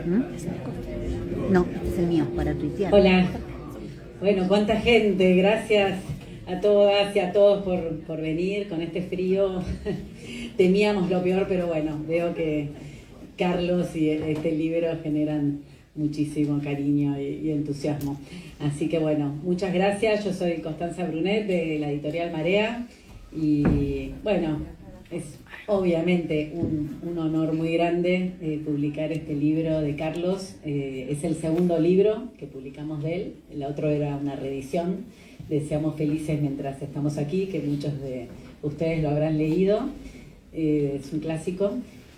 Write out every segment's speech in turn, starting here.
No, este es el mío, para tuitear. Hola. Bueno, cuánta gente. Gracias a todas y a todos por venir con este frío. Temíamos lo peor, pero bueno, veo que Carlos y este libro generan muchísimo cariño y entusiasmo. Así que bueno, muchas gracias. Yo soy Constanza Brunet de la editorial Marea y bueno, es obviamente un honor muy grande publicar este libro de Carlos. Es el segundo libro que publicamos de él. El otro era una reedición de Seamos Felices Mientras Estamos Aquí, que muchos de ustedes lo habrán leído. Es un clásico.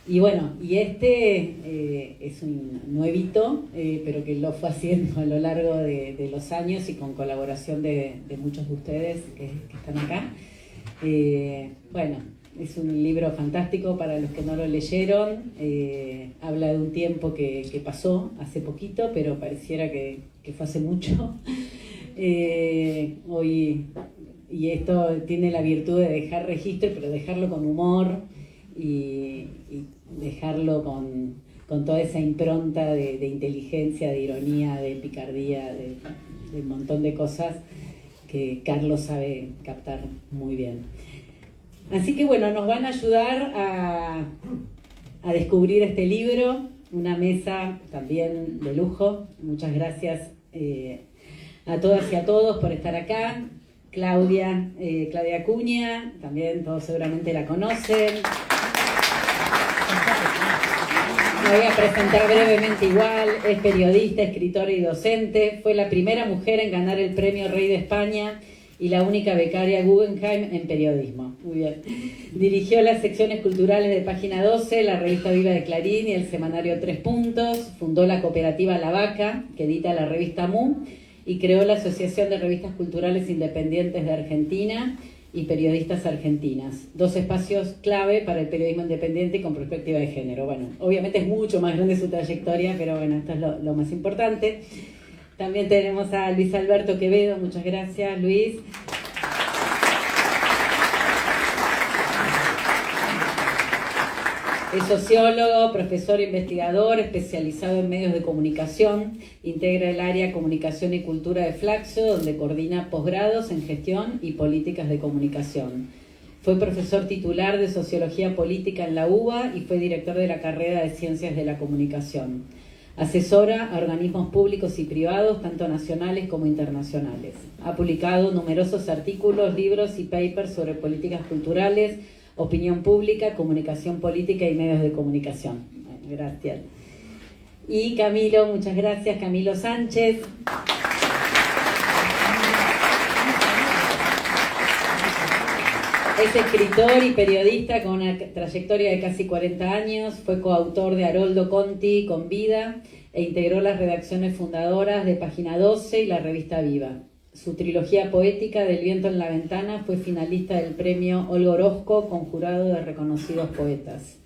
Y bueno, y este es un nuevito, pero que lo fue haciendo a lo largo de los años y con colaboración de muchos de ustedes que están acá. Bueno, es un libro fantástico para los que no lo leyeron. Habla de un tiempo que pasó hace poquito, pero pareciera que fue hace mucho. Hoy, y esto tiene la virtud de dejar registro, pero dejarlo con humor y dejarlo con toda esa impronta de inteligencia, de ironía, de picardía, de un montón de cosas que Carlos sabe captar muy bien. Así que bueno, nos van a ayudar a descubrir este libro, una mesa también de lujo. Muchas gracias a todas y a todos por estar acá. Claudia Acuña, también todos seguramente la conocen. Me voy a presentar brevemente igual. Es periodista, escritora y docente. Fue la primera mujer en ganar el premio Rey de España y la única becaria Guggenheim en periodismo. Muy bien. Dirigió las secciones culturales de Página 12, la revista Viva de Clarín y el semanario Tres Puntos. Fundó la cooperativa La Vaca, que edita la revista Mu, y creó la Asociación de Revistas Culturales Independientes de Argentina y Periodistas Argentinas. Dos espacios clave para el periodismo independiente y con perspectiva de género. Bueno, obviamente es mucho más grande su trayectoria, pero bueno, esto es lo más importante. También tenemos a Luis Alberto Quevedo. Muchas gracias, Luis. Es sociólogo, profesor investigador, especializado en medios de comunicación. Integra el área Comunicación y Cultura de Flaxo, donde coordina posgrados en gestión y políticas de comunicación. Fue profesor titular de Sociología Política en la UBA y fue director de la carrera de Ciencias de la Comunicación. Asesora a organismos públicos y privados, tanto nacionales como internacionales. Ha publicado numerosos artículos, libros y papers sobre políticas culturales, opinión pública, comunicación política y medios de comunicación. Bueno, gracias. Y Camilo, muchas gracias, Camilo Sánchez. Es escritor y periodista con una trayectoria de casi 40 años. Fue coautor de Haroldo Conti con Vida e integró las redacciones fundadoras de Página 12 y la revista Viva. Su trilogía poética Del viento en la ventana fue finalista del premio Olga Orozco con jurado de reconocidos poetas.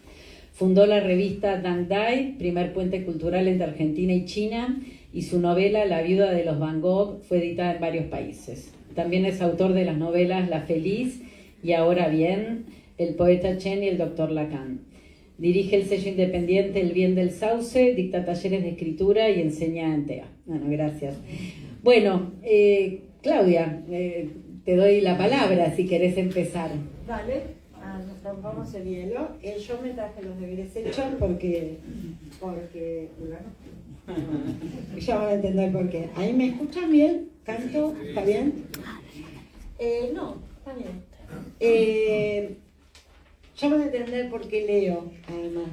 Fundó la revista Dang Dai, primer puente cultural entre Argentina y China, y su novela La viuda de los Van Gogh fue editada en varios países. También es autor de las novelas La Feliz y Ahora Bien, El poeta Chen y El doctor Lacan. Dirige el sello independiente El Bien del Sauce, dicta talleres de escritura y enseña en TEA. Bueno, gracias. Bueno, Claudia, te doy la palabra si querés empezar. Vale, nos rompamos el hielo. Yo me traje los deberes hechos porque ya van a entender por qué. ¿Ahí me escuchan bien? ¿Canto? ¿Está bien? No, está bien. Ya van a entender por qué leo, además.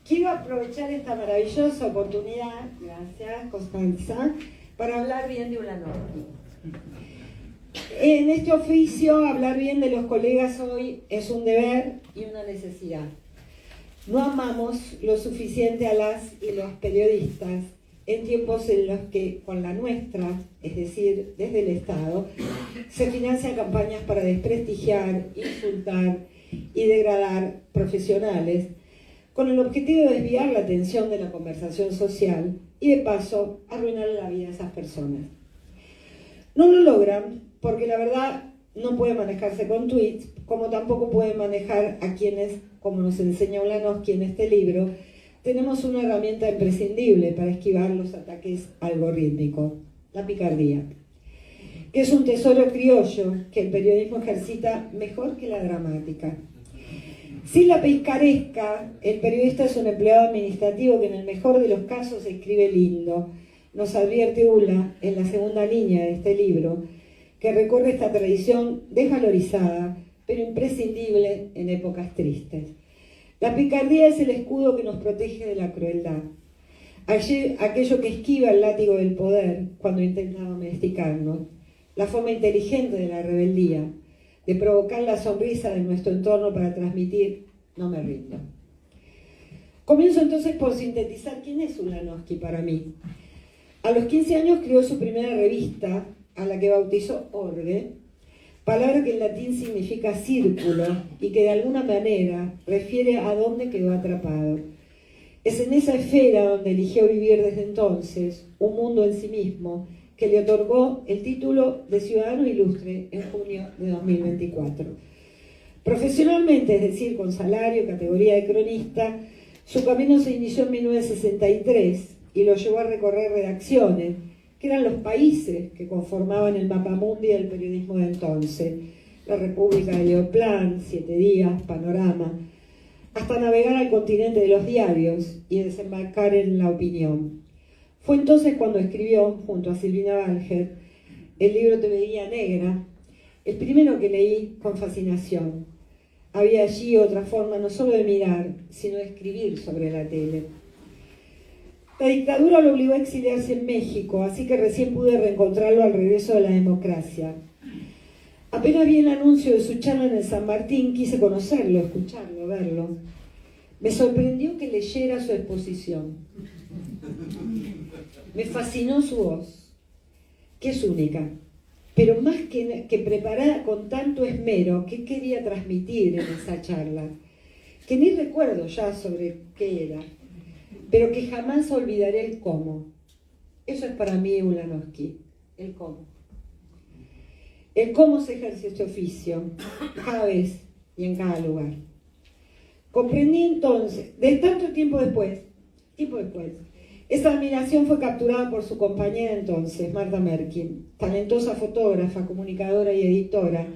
Quiero aprovechar esta maravillosa oportunidad, gracias Constanza, para hablar bien de Ulanovsky. En este oficio, hablar bien de los colegas hoy es un deber y una necesidad. No amamos lo suficiente a las y los periodistas en tiempos en los que con la nuestra, es decir, desde el Estado, se financian campañas para desprestigiar, insultar y degradar profesionales, con el objetivo de desviar la atención de la conversación social y de paso arruinar la vida a esas personas. No lo logran porque la verdad no puede manejarse con tweets, como tampoco puede manejar a quienes, como nos enseña Ulanovsky en este libro, tenemos una herramienta imprescindible para esquivar los ataques algorítmicos, la picardía, que es un tesoro criollo que el periodismo ejercita mejor que la dramática. Sin la picaresca, el periodista es un empleado administrativo que en el mejor de los casos escribe lindo. Nos advierte Ula en la segunda línea de este libro, que recorre esta tradición desvalorizada, pero imprescindible en épocas tristes. La picardía es el escudo que nos protege de la crueldad, aquello que esquiva el látigo del poder cuando intenta domesticarnos, la forma inteligente de la rebeldía, de provocar la sonrisa de nuestro entorno para transmitir "no me rindo". Comienzo entonces por sintetizar quién es Ulanowski para mí. A los 15 años creó su primera revista, a la que bautizó Orbe, palabra que en latín significa círculo y que de alguna manera refiere a dónde quedó atrapado. Es en esa esfera donde eligió vivir desde entonces, un mundo en sí mismo, que le otorgó el título de Ciudadano Ilustre en junio de 2024. Profesionalmente, es decir, con salario y categoría de cronista, su camino se inició en 1963 y lo llevó a recorrer redacciones, que eran los países que conformaban el mapamundi del periodismo de entonces, La República de Leoplan, Siete Días, Panorama, hasta navegar al continente de los diarios y desembarcar en La Opinión. Fue entonces cuando escribió, junto a Silvina Balger, el libro Te veía negra, el primero que leí con fascinación. Había allí otra forma no solo de mirar, sino de escribir sobre la tele. La dictadura lo obligó a exiliarse en México, así que recién pude reencontrarlo al regreso de la democracia. Apenas vi el anuncio de su charla en el San Martín, quise conocerlo, escucharlo, verlo. Me sorprendió que leyera su exposición. Me fascinó su voz, que es única, pero más que preparada con tanto esmero, ¿qué quería transmitir en esa charla? Que ni recuerdo ya sobre qué era, pero que jamás olvidaré el cómo. Eso es para mí Ulanowski, el cómo. El cómo se ejerce este oficio, cada vez y en cada lugar. Comprendí entonces, de tanto tiempo después, esa admiración fue capturada por su compañera entonces, Marta Merkin, talentosa fotógrafa, comunicadora y editora,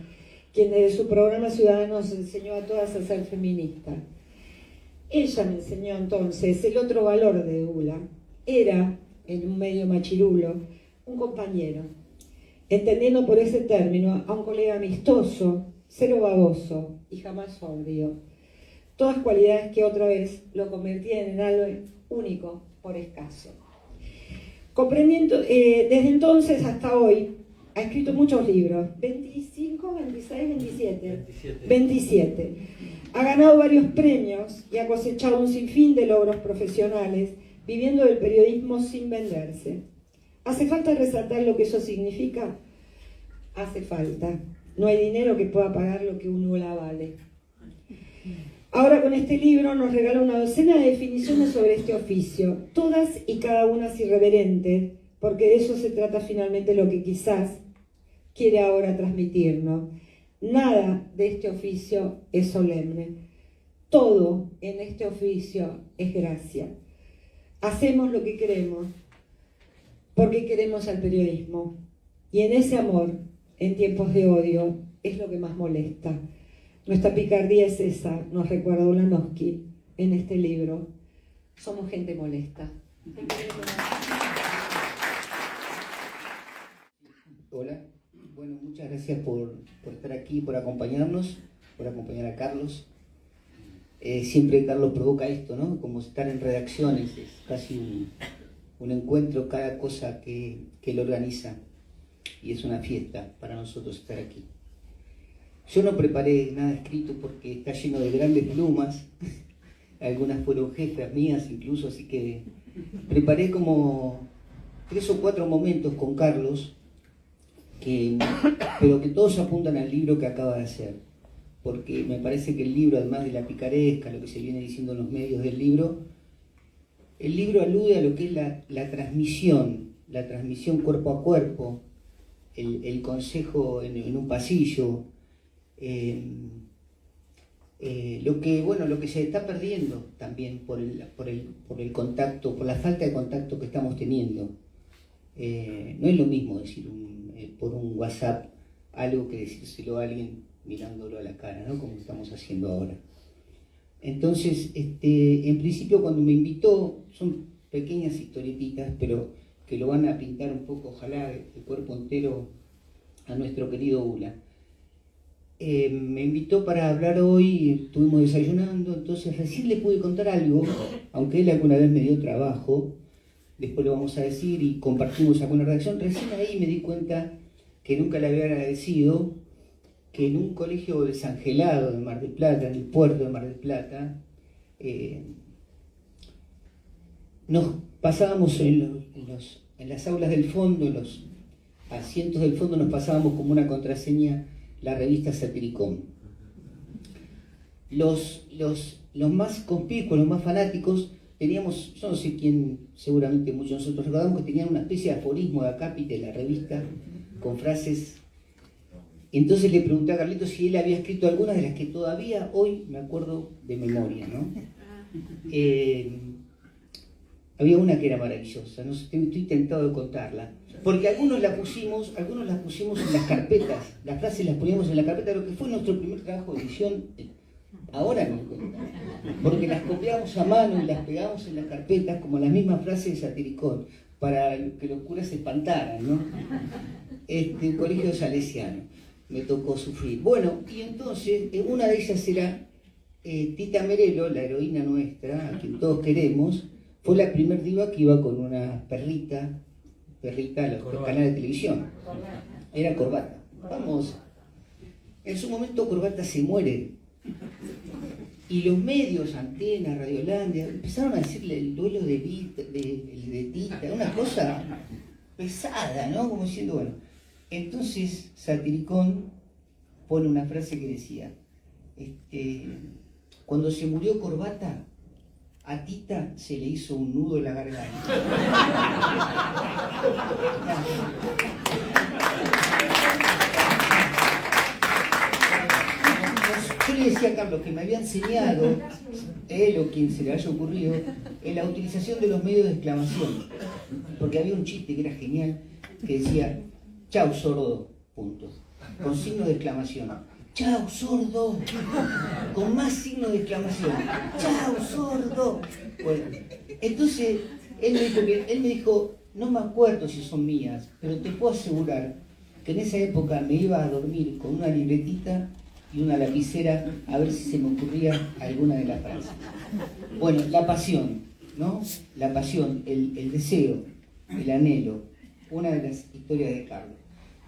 quien desde su programa Ciudadanos enseñó a todas a ser feministas. Ella me enseñó entonces el otro valor de Ula. Era, en un medio machirulo, un compañero, entendiendo por ese término a un colega amistoso, cero baboso y jamás sobrio. Todas cualidades que otra vez lo convertían en algo único por escaso. Comprendiendo, desde entonces hasta hoy, ha escrito muchos libros, 25, 26, 27. Ha ganado varios premios y ha cosechado un sinfín de logros profesionales, viviendo del periodismo sin venderse. ¿Hace falta resaltar lo que eso significa? Hace falta. No hay dinero que pueda pagar lo que uno la vale. Ahora con este libro nos regala una docena de definiciones sobre este oficio, todas y cada una irreverentes, porque de eso se trata finalmente lo que quizás quiere ahora transmitirnos. Nada de este oficio es solemne. Todo en este oficio es gracia. Hacemos lo que queremos porque queremos al periodismo. Y en ese amor, en tiempos de odio, es lo que más molesta. Nuestra picardía es esa, nos recuerda Ulanowski en este libro. Somos gente molesta. Hola, bueno, muchas gracias por estar aquí, por acompañarnos, por acompañar a Carlos. Siempre Carlos provoca esto, ¿no? Como estar en redacciones, es casi un encuentro, cada cosa que él organiza. Y es una fiesta para nosotros estar aquí. Yo no preparé nada escrito porque está lleno de grandes plumas. Algunas fueron jefas mías incluso, así que preparé como 3 o 4 momentos con Carlos, pero que todos apuntan al libro que acaba de hacer. Porque me parece que el libro, además de la picaresca, lo que se viene diciendo en los medios del libro, el libro alude a lo que es la transmisión cuerpo a cuerpo, el consejo en un pasillo, Lo que se está perdiendo también por el contacto, por la falta de contacto que estamos teniendo. No es lo mismo decir por un WhatsApp algo que decírselo a alguien mirándolo a la cara, ¿no? Como estamos haciendo ahora. Entonces, en principio cuando me invitó, son pequeñas historietitas, pero que lo van a pintar un poco, ojalá, de cuerpo entero a nuestro querido Ula. Me invitó para hablar hoy, estuvimos desayunando, entonces recién le pude contar algo, aunque él alguna vez me dio trabajo, después lo vamos a decir y compartimos alguna redacción. Recién ahí me di cuenta que nunca le había agradecido que en un colegio desangelado de Mar del Plata, en el puerto de Mar del Plata, nos pasábamos en las aulas del fondo, en los asientos del fondo, nos pasábamos como una contraseña la revista Satiricón. Los más conspicuos, los más fanáticos, teníamos, yo no sé quién, seguramente muchos de nosotros recordamos que tenían una especie de aforismo de acápite de la revista con frases. Entonces le pregunté a Carlitos si él había escrito algunas de las que todavía hoy me acuerdo de memoria, ¿no? Había una que era maravillosa, no sé, estoy tentado de contarla, porque algunos las pusimos en las carpetas, las frases las poníamos en la carpeta, lo que fue nuestro primer trabajo de edición, ahora me cuenta, porque las copiamos a mano y las pegamos en las carpetas como las mismas frases de Satiricón, para que los curas se espantaran, ¿no? Un colegio salesiano, me tocó sufrir. Bueno, y entonces, una de ellas era Tita Merelo, la heroína nuestra, a quien todos queremos. Fue la primer diva que iba con una perrita a los canales de televisión. Era Corbata. Vamos. En su momento Corbata se muere. Y los medios, Antena, Radiolandia, empezaron a decirle el duelo de Tita, una cosa pesada, ¿no? Como diciendo, bueno. Entonces Satiricón pone una frase que decía, cuando se murió Corbata, a Tita se le hizo un nudo en la garganta. Yo le decía a Carlos que me había enseñado, él o quien se le haya ocurrido, en la utilización de los medios de exclamación. Porque había un chiste que era genial, que decía, chau sordo, punto. Con signo de exclamación. ¡Chao, sordo! Con más signos de exclamación. ¡Chao, sordo! Bueno, entonces él me dijo, no me acuerdo si son mías, pero te puedo asegurar que en esa época me iba a dormir con una libretita y una lapicera a ver si se me ocurría alguna de las frases. Bueno, la pasión, ¿no? La pasión, el deseo, el anhelo, una de las historias de Carlos.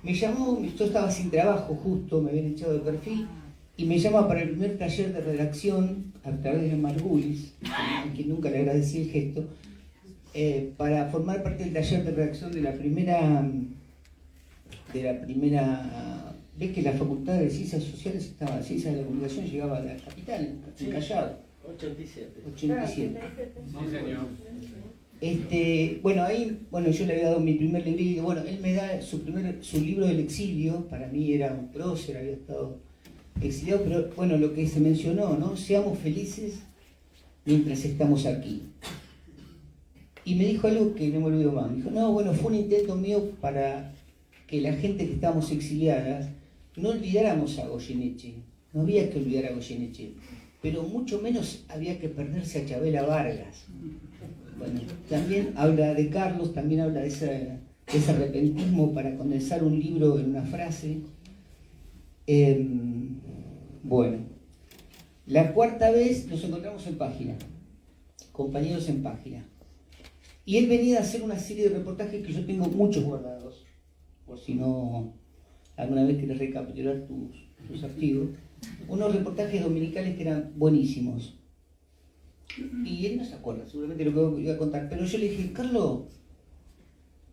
Me llamó, yo estaba sin trabajo justo, me habían echado de perfil, y me llama para el primer taller de redacción, a través de Margulis, a quien nunca le agradecí el gesto, para formar parte del taller de redacción de la primera, ves que la Facultad de Ciencias Sociales estaba, Ciencias de la Comunicación llegaba a la capital, en Callao. 87. Sí, señor. Yo le había dado mi primer librito, bueno, él me da su libro del exilio, para mí era un prócer, había estado exiliado, pero bueno, lo que se mencionó, ¿no? Seamos felices mientras estamos aquí. Y me dijo algo que no me olvido más, me dijo, no, bueno, fue un intento mío para que la gente que estábamos exiliadas no olvidáramos a Goyeneche, no había que olvidar a Goyeneche, pero mucho menos había que perderse a Chabela Vargas. Bueno, también habla de Carlos, también habla de ese repentismo para condensar un libro en una frase. Bueno, la cuarta vez nos encontramos en Página, compañeros en Página. Y él venía a hacer una serie de reportajes que yo tengo muchos guardados, por si no alguna vez querés recapitular tus archivos. Unos reportajes dominicales que eran buenísimos. Y él no se acuerda seguramente lo que iba a contar, pero yo le dije, Carlos,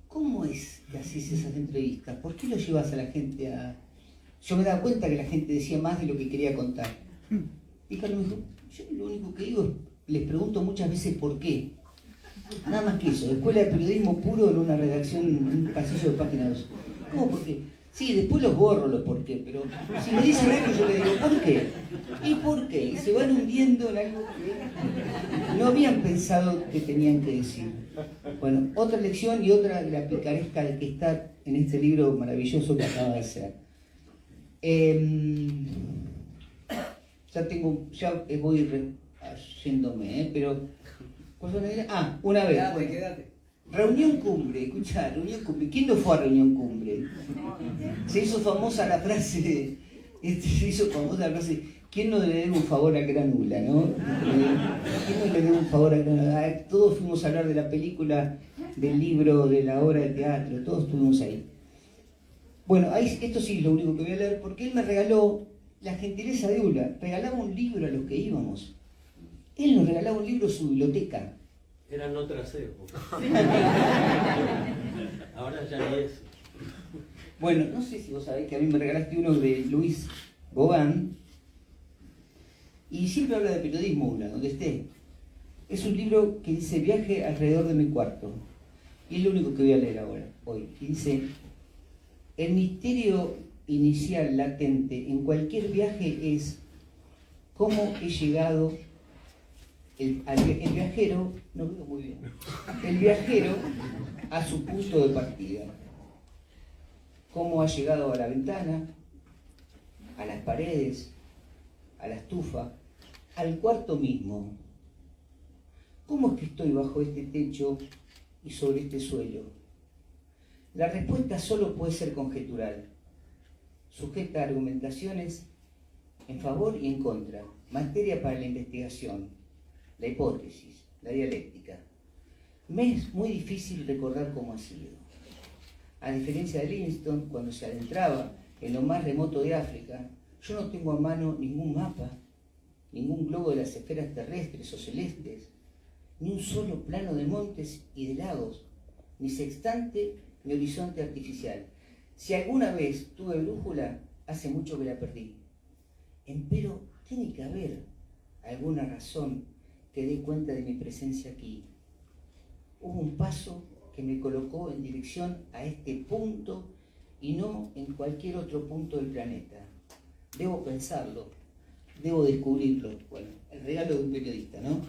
¿cómo es que haces esas entrevistas? ¿Por qué lo llevas a la gente a...? Yo me daba cuenta que la gente decía más de lo que quería contar. Y Carlos me dijo, yo lo único que digo es, les pregunto muchas veces por qué. Nada más que eso, escuela de periodismo puro en una redacción, en un pasillo de Página 2. ¿Cómo por qué? Sí, después los borro los por qué, pero si me dicen algo yo le digo, ¿por qué? ¿Y por qué? Y se van hundiendo en algo que no habían pensado que tenían que decir. Bueno, otra lección y otra de la picaresca que está en este libro maravilloso que acaba de hacer. Ya voy yéndome, pero... una vez. Quédate. Reunión cumbre, escuchá, reunión cumbre. ¿Quién no fue a reunión cumbre? Se hizo famosa la frase, ¿quién no le debe un favor a Granula, no? ¿Quién no le debe un favor a Granula? Todos fuimos a hablar de la película, del libro, de la obra de teatro, todos estuvimos ahí. Bueno, esto sí es lo único que voy a leer, porque él me regaló la gentileza de Ula, regalaba un libro a los que íbamos. Él nos regalaba un libro a su biblioteca. Eran otras épocas. Ahora ya ni eso. Bueno, no sé si vos sabés que a mí me regalaste uno de Luis Gauvain, y siempre habla de periodismo, Ula, donde esté. Es un libro que dice Viaje alrededor de mi cuarto, y es lo único que voy a leer ahora, hoy. Y dice, el misterio inicial latente en cualquier viaje es cómo he llegado. El viajero, no veo muy bien, el viajero a su punto de partida. Cómo ha llegado a la ventana, a las paredes, a la estufa, al cuarto mismo. ¿Cómo es que estoy bajo este techo y sobre este suelo? La respuesta solo puede ser conjetural, sujeta a argumentaciones en favor y en contra, materia para la investigación. La hipótesis, la dialéctica. Me es muy difícil recordar cómo ha sido. A diferencia de Livingstone, cuando se adentraba en lo más remoto de África, yo no tengo a mano ningún mapa, ningún globo de las esferas terrestres o celestes, ni un solo plano de montes y de lagos, ni sextante ni horizonte artificial. Si alguna vez tuve brújula, hace mucho que la perdí. Empero tiene que haber alguna razón que dé cuenta de mi presencia aquí. Hubo un paso que me colocó en dirección a este punto y no en cualquier otro punto del planeta. Debo pensarlo, debo descubrirlo. Bueno, el regalo de un periodista, ¿no?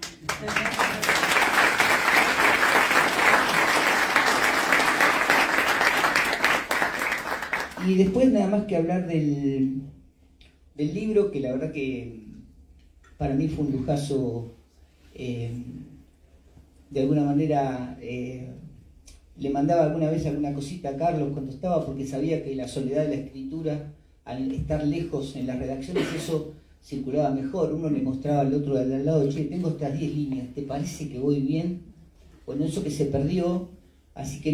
Y después nada más que hablar del libro, que la verdad que para mí fue un lujazo. De alguna manera le mandaba alguna vez alguna cosita a Carlos cuando estaba, porque sabía que la soledad de la escritura, al estar lejos en las redacciones, eso circulaba mejor. Uno le mostraba al otro de al lado, che, tengo estas 10 líneas, ¿te parece que voy bien? Bueno, eso que se perdió, así que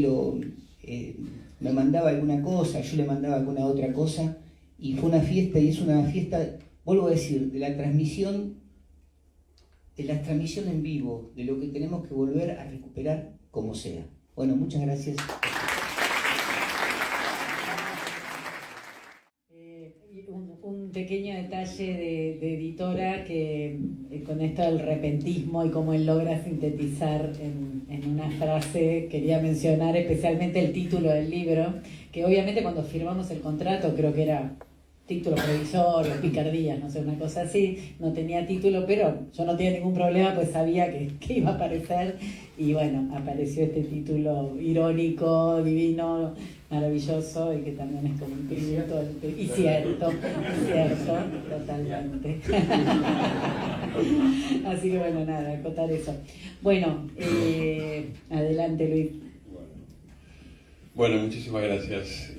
me mandaba alguna cosa, yo le mandaba alguna otra cosa, y fue una fiesta, y es una fiesta, vuelvo a decir, de la transmisión en vivo, de lo que tenemos que volver a recuperar como sea. Bueno, muchas gracias. Un pequeño detalle de editora que con esto del repentismo y cómo él logra sintetizar en una frase, quería mencionar especialmente el título del libro, que obviamente cuando firmamos el contrato, creo que era título provisorio, picardías, no sé, una cosa así, no tenía título, pero yo no tenía ningún problema, pues sabía que iba a aparecer, y bueno, apareció este título irónico, divino, maravilloso, y que también es como un tributo, y cierto, totalmente. Así que bueno, nada, acotar eso. Bueno, adelante Luis. Bueno, muchísimas gracias.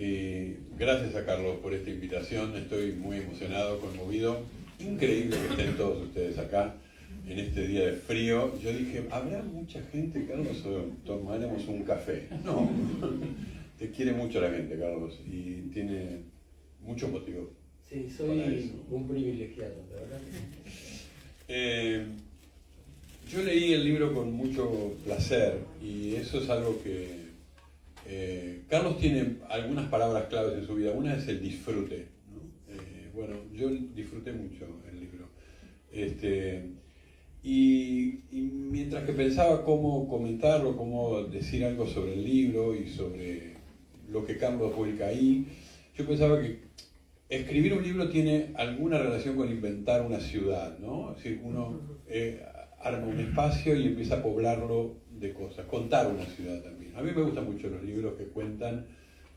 Gracias a Carlos por esta invitación. Estoy muy emocionado, conmovido. Increíble que estén todos ustedes acá en este día de frío. Yo dije, ¿habrá mucha gente, Carlos, o tomaremos un café? No, te quiere mucho la gente, Carlos, y tiene mucho motivo. Sí, soy un privilegiado, la verdad. Yo leí el libro con mucho placer, y eso es algo que Carlos tiene algunas palabras claves en su vida. Una es el disfrute, ¿no? Bueno, yo disfruté mucho el libro. Y mientras que pensaba cómo comentarlo, cómo decir algo sobre el libro y sobre lo que Carlos vuelca ahí, yo pensaba que escribir un libro tiene alguna relación con inventar una ciudad, ¿no? Es decir, uno arma un espacio y empieza a poblarlo de cosas, contar una ciudad también. A mí me gustan mucho los libros que cuentan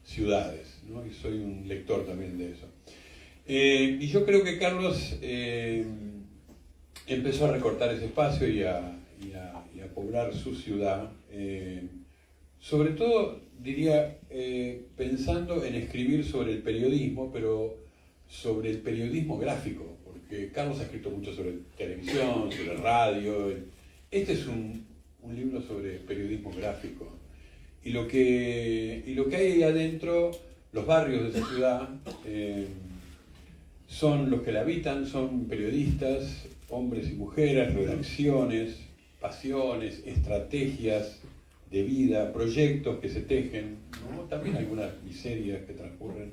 ciudades, ¿no? Y soy un lector también de eso. Y yo creo que Carlos empezó a recortar ese espacio y a poblar su ciudad, sobre todo, diría, pensando en escribir sobre el periodismo, pero sobre el periodismo gráfico, porque Carlos ha escrito mucho sobre televisión, sobre radio. Este es un libro sobre periodismo gráfico. Y lo que hay ahí adentro, los barrios de esa ciudad, son los que la habitan, son periodistas, hombres y mujeres, redacciones, pasiones, estrategias de vida, proyectos que se tejen, ¿no? También algunas miserias que transcurren.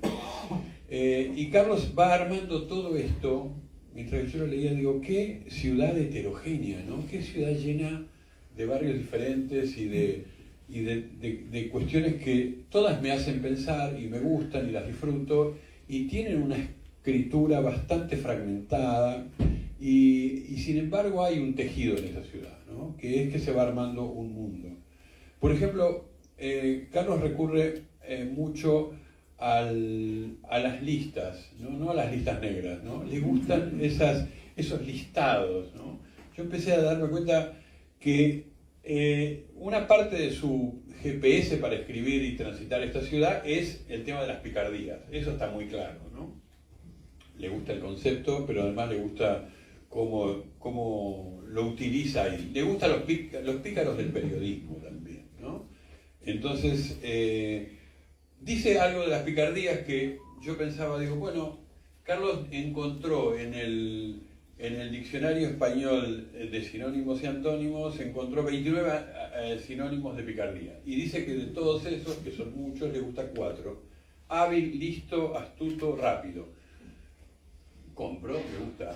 Y Carlos va armando todo esto, mientras yo lo leía, digo, qué ciudad heterogénea, ¿no? Qué ciudad llena de barrios diferentes y de cuestiones que todas me hacen pensar y me gustan y las disfruto y tienen una escritura bastante fragmentada y sin embargo hay un tejido en esa ciudad, ¿no? Que es que se va armando un mundo. Por ejemplo, Carlos recurre mucho a las listas, no a las listas negras, ¿no? Le gustan esos listados, ¿no? Yo empecé a darme cuenta que una parte de su GPS para escribir y transitar esta ciudad es el tema de las picardías. Eso está muy claro, ¿no? Le gusta el concepto, pero además le gusta cómo lo utiliza ahí. Le gustan los pícaros del periodismo también, ¿no? Entonces, dice algo de las picardías que yo pensaba, digo, bueno, Carlos encontró en el diccionario español de sinónimos y antónimos, encontró 29 sinónimos de picardía. Y dice que de todos esos, que son muchos, le gusta 4. Hábil, listo, astuto, rápido. Compro, me gusta.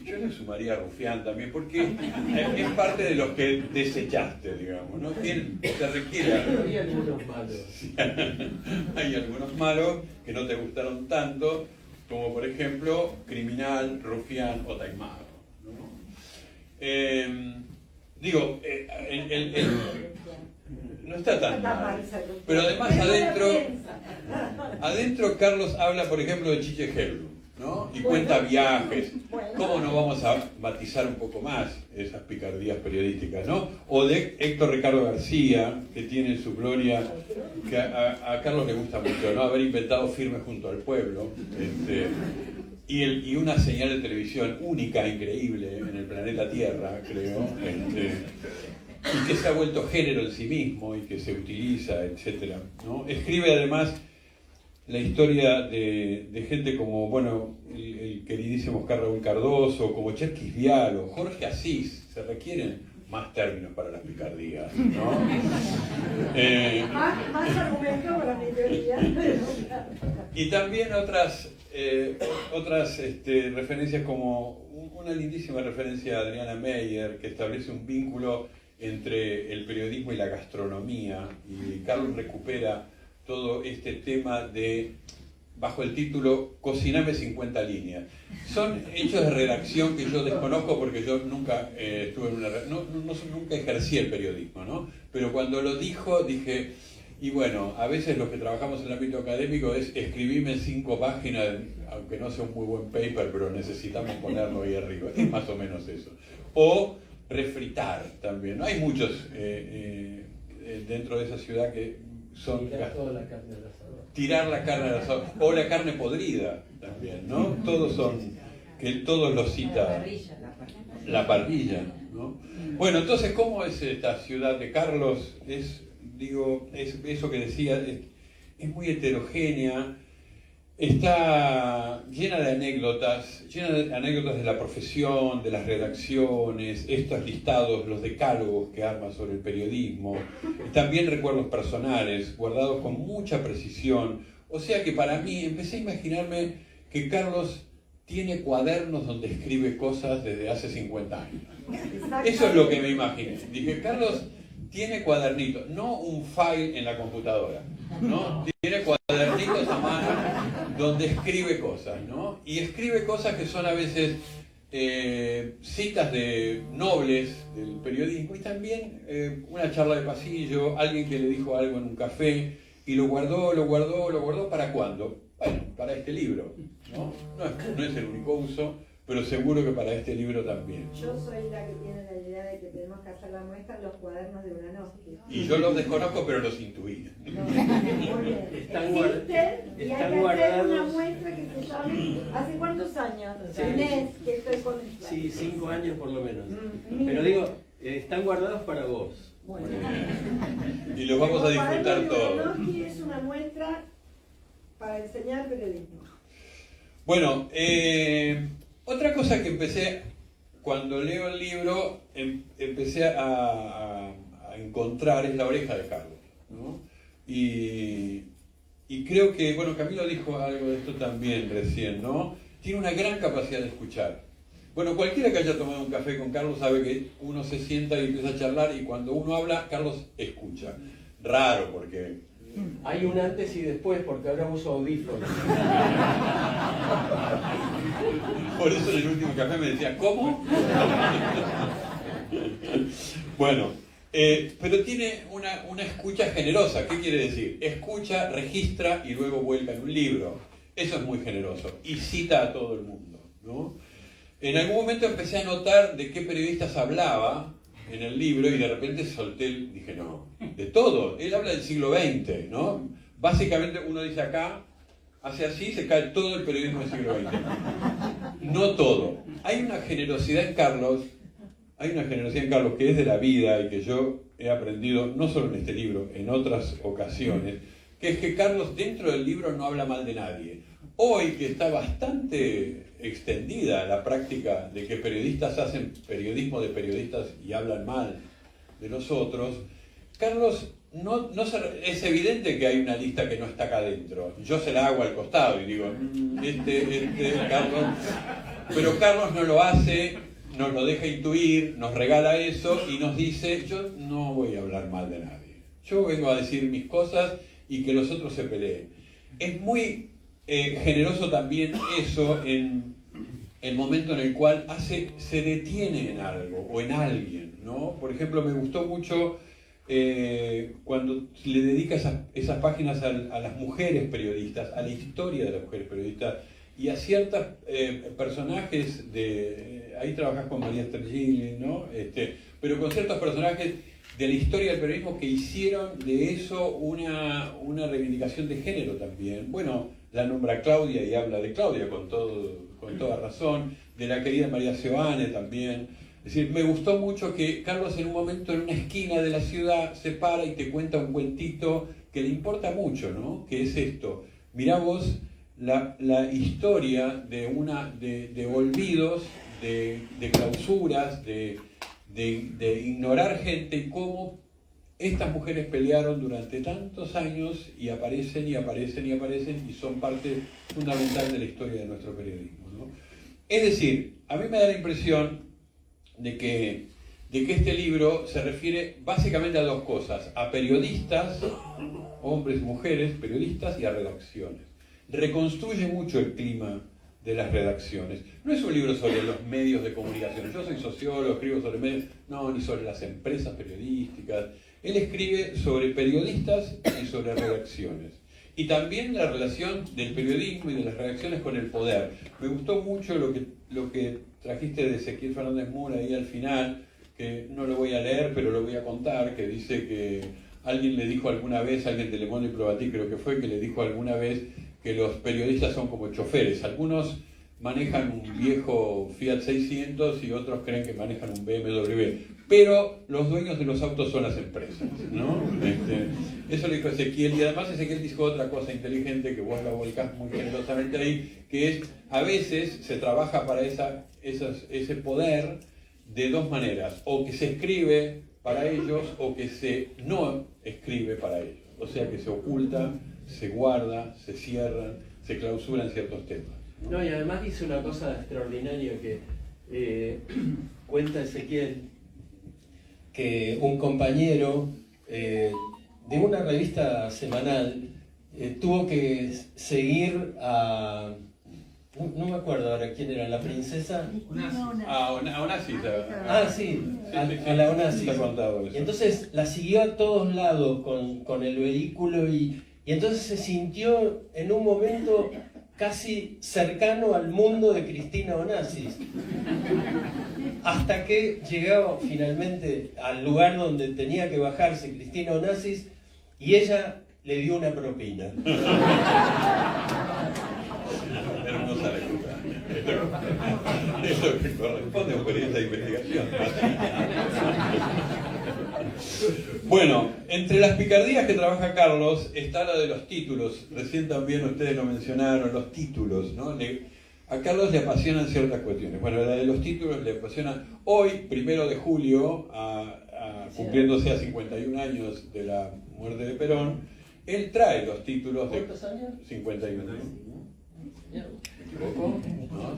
Yo le sumaría a rufián también, porque es parte de los que desechaste, digamos, ¿no? Te requiere algo. Hay algunos malos. Hay algunos malos que no te gustaron tanto, como por ejemplo criminal, rufián o taimado, ¿no? No está tan mal. Pero además adentro Carlos habla, por ejemplo, de Chiche Helblum, ¿no? Y cuenta viajes. ¿Cómo no vamos a matizar un poco más esas picardías periodísticas, ¿no? O de Héctor Ricardo García, que tiene su gloria, que a Carlos le gusta mucho, ¿no? Haber inventado Firme junto al pueblo, y una señal de televisión única, increíble, en el planeta Tierra, creo, y que se ha vuelto género en sí mismo y que se utiliza, etcétera, ¿no? Escribe además la historia de gente como, bueno, el queridísimo Oscar Raúl Cardoso, como Cherkis Vial o Jorge Asís. Se requieren más términos para las picardías, ¿no? Más argumentos para mi teoría. Y también otras referencias, como una lindísima referencia a Adriana Meyer, que establece un vínculo entre el periodismo y la gastronomía, y Carlos recupera todo este tema bajo el título Cociname 50 líneas. Son hechos de redacción que yo desconozco porque yo nunca estuve en una... nunca ejercí el periodismo, ¿no? Pero cuando lo dijo, dije, y bueno, a veces los que trabajamos en el ámbito académico es escribirme 5 páginas, aunque no sea un muy buen paper, pero necesitamos ponerlo ahí arriba. Es más o menos eso. O refritar también. Hay muchos dentro de esa ciudad que son Tirar toda la carne al asador. Tirar la carne al asador. O la carne podrida también, ¿no? Todos los cita la parrilla, ¿no? Bueno, entonces, ¿cómo es esta ciudad de Carlos? Es eso que decía, es muy heterogénea. Está llena de anécdotas de la profesión, de las redacciones, estos listados, los decálogos que arma sobre el periodismo, y también recuerdos personales, guardados con mucha precisión. O sea que para mí, empecé a imaginarme que Carlos tiene cuadernos donde escribe cosas desde hace 50 años. Eso es lo que me imaginé. Dije, Carlos tiene cuadernitos, no un file en la computadora, ¿no? Tiene cuadernitos a mano donde escribe cosas, ¿no? Y escribe cosas que son a veces citas de nobles del periodismo y también una charla de pasillo, alguien que le dijo algo en un café y lo guardó, ¿para cuándo? Bueno, para este libro, ¿no? No es el único uso, pero seguro que para este libro también. Yo soy la que tiene la idea de que tenemos que hacer la muestra en los cuadernos de Ulanowski. Y yo los desconozco, pero los intuí. No, muy bien. Están Existen y hay que hacer guardados. una muestra que se llame. ¿Hace cuántos años? Sí. Inés, que estoy con el plan. Sí, 5 años por lo menos. Mira. Pero digo, están guardados para vos. Bueno. Y los vamos a disfrutar Los cuadernos de todos. Ulanowski es una muestra para enseñar periodismo. Bueno, otra cosa que empecé, cuando leo el libro, empecé a encontrar es la oreja de Carlos, ¿no? Y creo que, bueno, Camilo dijo algo de esto también recién, ¿no? Tiene una gran capacidad de escuchar. Bueno, cualquiera que haya tomado un café con Carlos sabe que uno se sienta y empieza a charlar y cuando uno habla, Carlos escucha. Raro, porque... Hay un antes y después porque ahora uso audífonos. Por eso en el último café me decía, ¿cómo? Bueno, pero tiene una escucha generosa. ¿Qué quiere decir? Escucha, registra y luego vuelca en un libro. Eso es muy generoso. Y cita a todo el mundo, ¿no? En algún momento empecé a notar de qué periodistas hablaba en el libro y de repente dije, no, de todo. Él habla del siglo XX, ¿no? Básicamente uno dice acá, hace así, se cae todo el periodismo del siglo XX. No todo. Hay una generosidad en Carlos que es de la vida y que yo he aprendido, no solo en este libro, en otras ocasiones, que es que Carlos dentro del libro no habla mal de nadie. Hoy que está bastante extendida la práctica de que periodistas hacen periodismo de periodistas y hablan mal de los otros, Carlos es evidente que hay una lista que no está acá adentro. Yo se la hago al costado y digo, Carlos. Pero Carlos no lo hace, nos lo deja intuir, nos regala eso y nos dice, yo no voy a hablar mal de nadie. Yo vengo a decir mis cosas y que los otros se peleen. Es muy generoso también eso en el momento en el cual se detiene en algo o en alguien, ¿no? Por ejemplo, me gustó mucho cuando le dedica esas páginas a las mujeres periodistas, a la historia de las mujeres periodistas y a ciertos personajes ahí trabajas con María Stergili, ¿no? Pero con ciertos personajes de la historia del periodismo que hicieron de eso una reivindicación de género también. Bueno, la nombra Claudia y habla de Claudia con toda razón, de la querida María Seoane también. Es decir, me gustó mucho que Carlos en un momento en una esquina de la ciudad se para y te cuenta un cuentito que le importa mucho, ¿no? Que es esto. Mirá vos la historia de olvidos, de clausuras, de ignorar gente y cómo estas mujeres pelearon durante tantos años y aparecen y son parte fundamental de la historia de nuestro periodismo, ¿no? Es decir, a mí me da la impresión de que este libro se refiere básicamente a dos cosas, a periodistas, hombres y mujeres, periodistas y a redacciones. Reconstruye mucho el clima de las redacciones. No es un libro sobre los medios de comunicación. Yo soy sociólogo, escribo sobre medios, no, ni sobre las empresas periodísticas. Él escribe sobre periodistas y sobre redacciones. Y también la relación del periodismo y de las redacciones con el poder. Me gustó mucho lo que trajiste de Ezequiel Fernández Mura ahí al final, que no lo voy a leer, pero lo voy a contar, que dice que alguien le dijo alguna vez, alguien de Le Monde Diplomatique creo que fue, que le dijo alguna vez que los periodistas son como choferes. Algunos manejan un viejo Fiat 600 y otros creen que manejan un BMW. Pero los dueños de los autos son las empresas, ¿no? Eso le dijo Ezequiel. Y además Ezequiel dijo otra cosa inteligente que vos la volcás muy generosamente ahí, que es, a veces se trabaja para ese poder de dos maneras. O que se escribe para ellos o que se no escribe para ellos. O sea que se oculta, se guarda, se cierran, se clausuran ciertos temas. No, y además dice una cosa extraordinaria que cuenta Ezequiel, que un compañero de una revista semanal tuvo que seguir a... No me acuerdo ahora quién era, la princesa. A Onassis. Ah, sí, a la Onassis. Está contado eso. Y entonces la siguió a todos lados con el vehículo y entonces se sintió en un momento casi cercano al mundo de Cristina Onassis. Hasta que llegó finalmente al lugar donde tenía que bajarse Cristina Onassis y ella le dio una propina. Hermosa lectura. Eso que corresponde a un periodista de investigación. Bueno, entre las picardías que trabaja Carlos está la de los títulos. Recién también ustedes lo mencionaron, los títulos, ¿no? A Carlos le apasionan ciertas cuestiones. Bueno, la de los títulos le apasiona. Hoy, 1 de julio, cumpliéndose a 51 años de la muerte de Perón, él trae los títulos de... ¿Cuántos años? 51. ¿Me equivoco? No.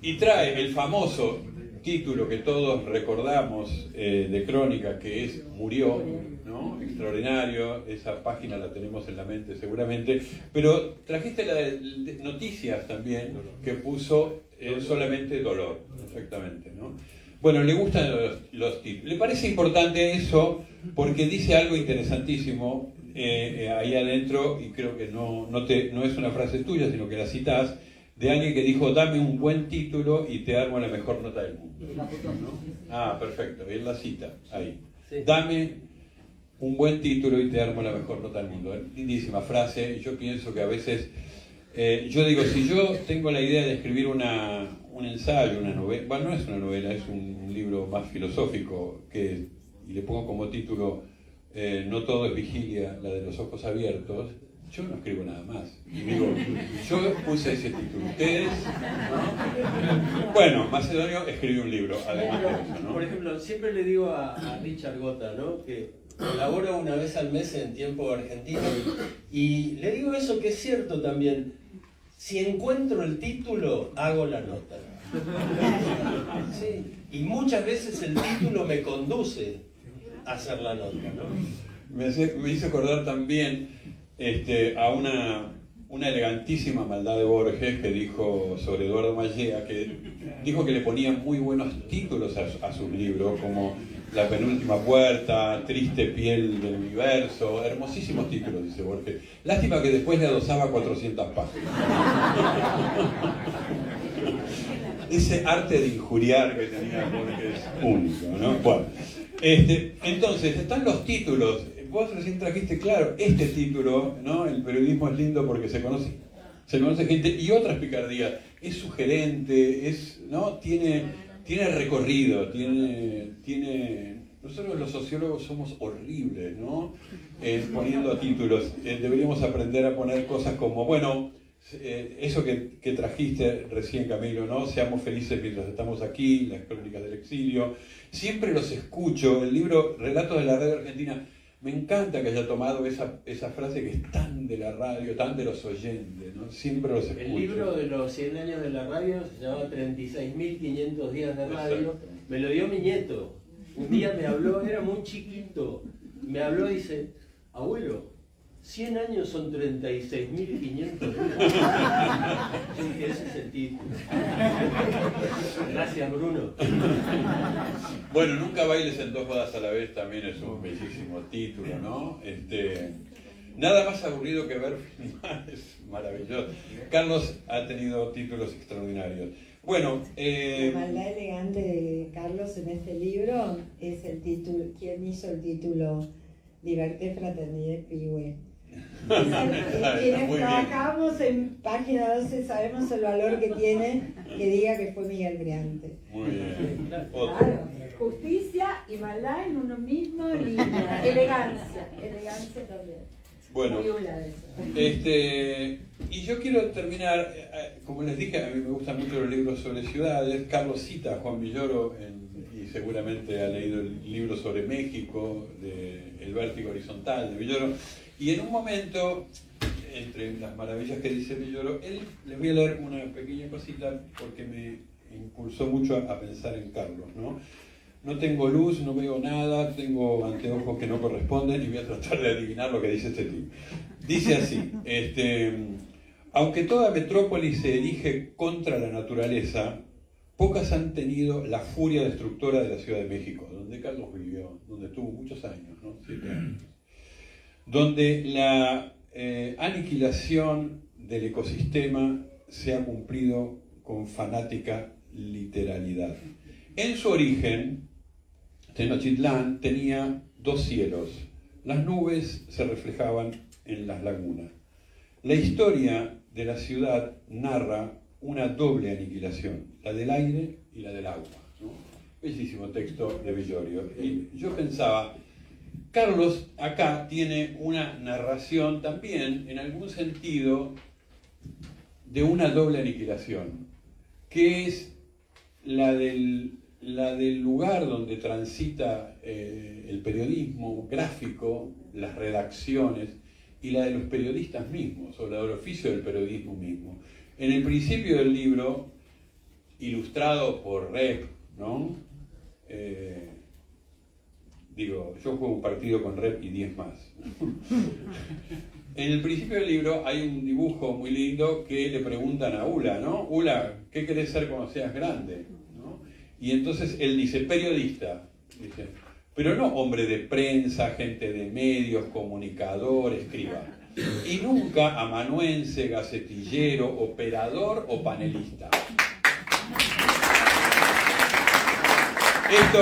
Y trae el famoso título que todos recordamos de Crónica, que es Murió, ¿no? Extraordinario, esa página la tenemos en la mente seguramente, pero trajiste la de Noticias también, que puso solamente Dolor, exactamente, ¿no? Bueno, le gustan los títulos. Le parece importante eso porque dice algo interesantísimo ahí adentro, y creo que no es una frase tuya, sino que la citas, de alguien que dijo: dame un buen título y te armo la mejor nota del mundo, ¿no? Ah, perfecto, él la cita ahí. Sí. Dame un buen título y te armo la mejor nota del mundo. Lindísima frase. Yo pienso que a veces, yo digo, si yo tengo la idea de escribir un ensayo, una novela, bueno, no es una novela, es un libro más filosófico, y le pongo como título No todo es vigilia, la de los ojos abiertos, yo no escribo nada más. Y digo, yo puse ese título, ustedes, ¿no? Bueno, Macedonio escribió un libro, además de eso, ¿no? Por ejemplo, siempre le digo a Richard Gota, ¿no?, que colabora una vez al mes en Tiempo Argentino, y le digo eso, que es cierto también. Si encuentro el título, hago la nota. Sí. Y muchas veces el título me conduce a hacer la nota, ¿no? Me hizo acordar también a una elegantísima maldad de Borges que dijo sobre Eduardo Mallea, que dijo que le ponían muy buenos títulos a sus libros, como La penúltima puerta, Triste piel del universo, hermosísimos títulos, dice Borges. Lástima que después le adosaba 400 páginas. Ese arte de injuriar que tenía Borges único, ¿no? Bueno, entonces están los títulos. Vos recién trajiste, claro, este título, ¿no? El periodismo es lindo porque se conoce gente, y otras picardías. Es sugerente, ¿no? Tiene recorrido, nosotros los sociólogos somos horribles, ¿no? Poniendo títulos. Deberíamos aprender a poner cosas como, bueno, eso que trajiste recién, Camilo, ¿no? Seamos felices mientras estamos aquí, las crónicas del exilio. Siempre los escucho. El libro Relatos de la Radio Argentina, me encanta que haya tomado esa frase que es tan de la radio, tan de los oyentes, ¿no? Siempre los escucho. El libro de los 100 años de la radio se llama 36.500 días de radio. Me lo dio mi nieto. Un día me habló, era muy chiquito. Me habló y dice: abuelo, 100 años son 36.500 días. Yo dije: ese es el título. Gracias, Bruno. Bueno, Nunca bailes en dos bodas a la vez también es un bellísimo título, ¿no? Nada más aburrido que ver filmar, es maravilloso. Carlos ha tenido títulos extraordinarios. Bueno, La maldad elegante de Carlos en este libro es el título. ¿Quién hizo el título? Liberté, Fraternidad, Pigüe. Quienes trabajamos en Página 12 sabemos el valor que tiene que diga que fue Miguel Briante. Muy bien. Claro, justicia y maldad en uno mismo, línea. Elegancia también. Bueno, Muy hula de eso. y yo quiero terminar, como les dije, a mí me gustan mucho los libros sobre ciudades. Carlos cita a Juan Villoro y seguramente ha leído el libro sobre México, de El vértigo horizontal de Villoro. Y en un momento, entre las maravillas que dice Villoro, les voy a leer una pequeña cosita porque me impulsó mucho a pensar en Carlos, ¿no? no tengo luz, no veo nada, tengo anteojos que no corresponden y voy a tratar de adivinar lo que dice este tipo. Dice así, aunque toda metrópolis se erige contra la naturaleza, pocas han tenido la furia destructora de la Ciudad de México, donde Carlos vivió, donde tuvo muchos años, ¿no? 7 años. Donde la aniquilación del ecosistema se ha cumplido con fanática literalidad. En su origen, Tenochtitlán tenía 2 cielos. Las nubes se reflejaban en las lagunas. La historia de la ciudad narra una doble aniquilación, la del aire y la del agua, ¿no? Bellísimo texto de Villorio. Y yo pensaba, Carlos acá tiene una narración también, en algún sentido, de una doble aniquilación, que es la del lugar donde transita el periodismo gráfico, las redacciones, y la de los periodistas mismos, o la del oficio del periodismo mismo. En el principio del libro, ilustrado por Rep, ¿no? Yo juego un partido con Rep y 10 más. En el principio del libro hay un dibujo muy lindo que le preguntan a Ula, ¿no? Ula, ¿qué querés ser cuando seas grande? ¿No? Y entonces él dice, periodista, dice, pero no hombre de prensa, gente de medios, comunicador, escriba. Y nunca amanuense, gacetillero, operador o panelista. Esto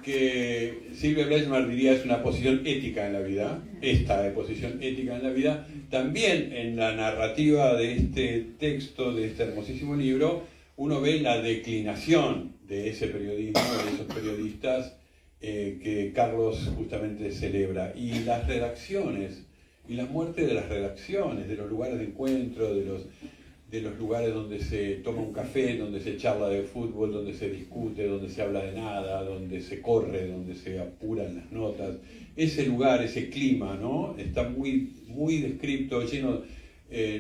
que Silvia Bleichmar diría es una posición ética en la vida, esta posición ética en la vida, también en la narrativa de este texto, de este hermosísimo libro, uno ve la declinación de ese periodismo, de esos periodistas que Carlos justamente celebra, y las redacciones, y la muerte de las redacciones, de los lugares de encuentro, de los lugares donde se toma un café, donde se charla de fútbol, donde se discute, donde se habla de nada, donde se corre, donde se apuran las notas. Ese lugar, ese clima, ¿no? Está muy, muy descrito, lleno,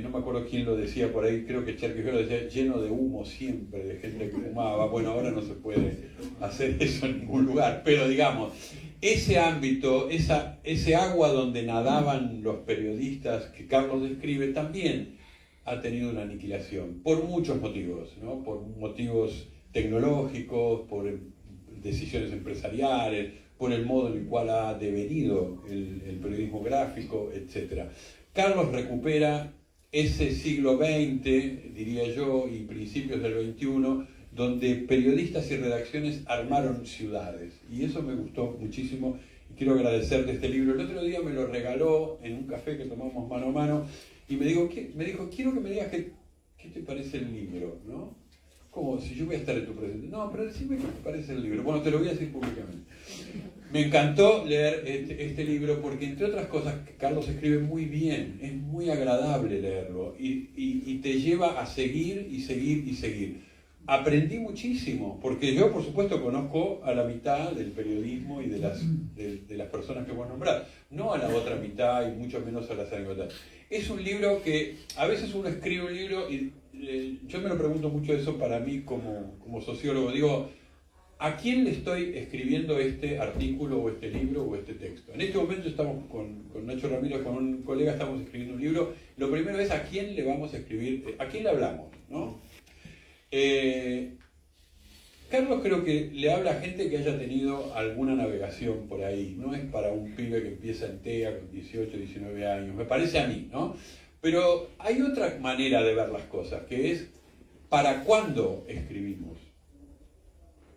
no me acuerdo quién lo decía por ahí, creo que Cherkis lo decía, lleno de humo siempre, de gente que fumaba. Bueno, ahora no se puede hacer eso en ningún lugar, pero digamos, ese ámbito, ese agua donde nadaban los periodistas que Carlos describe, también ha tenido una aniquilación, por muchos motivos, ¿no? Por motivos tecnológicos, por decisiones empresariales, por el modo en el cual ha devenido el periodismo gráfico, etc. Carlos recupera ese siglo XX, diría yo, y principios del XXI, donde periodistas y redacciones armaron ciudades. Y eso me gustó muchísimo y quiero agradecerte este libro. El otro día me lo regaló en un café que tomamos mano a mano y me dijo, quiero que me digas qué te parece el libro, ¿no? Como si yo voy a estar en tu presente. No, pero decime qué te parece el libro. Bueno, te lo voy a decir públicamente. Me encantó leer este libro porque, entre otras cosas, Carlos escribe muy bien, es muy agradable leerlo y te lleva a seguir y seguir y seguir. Aprendí muchísimo, porque yo, por supuesto, conozco a la mitad del periodismo y de las personas que vos nombrás, no a la otra mitad y mucho menos a las anécdotas. Es un libro que, a veces uno escribe un libro y yo me lo pregunto mucho eso para mí como sociólogo. Digo, ¿a quién le estoy escribiendo este artículo o este libro o este texto? En este momento estamos con Nacho Ramírez, con un colega, estamos escribiendo un libro. Lo primero es a quién le vamos a escribir, a quién le hablamos, ¿no? Carlos creo que le habla a gente que haya tenido alguna navegación por ahí, no es para un pibe que empieza en TEA con 18, 19 años, me parece a mí, ¿no? Pero hay otra manera de ver las cosas, que es ¿para cuándo escribimos?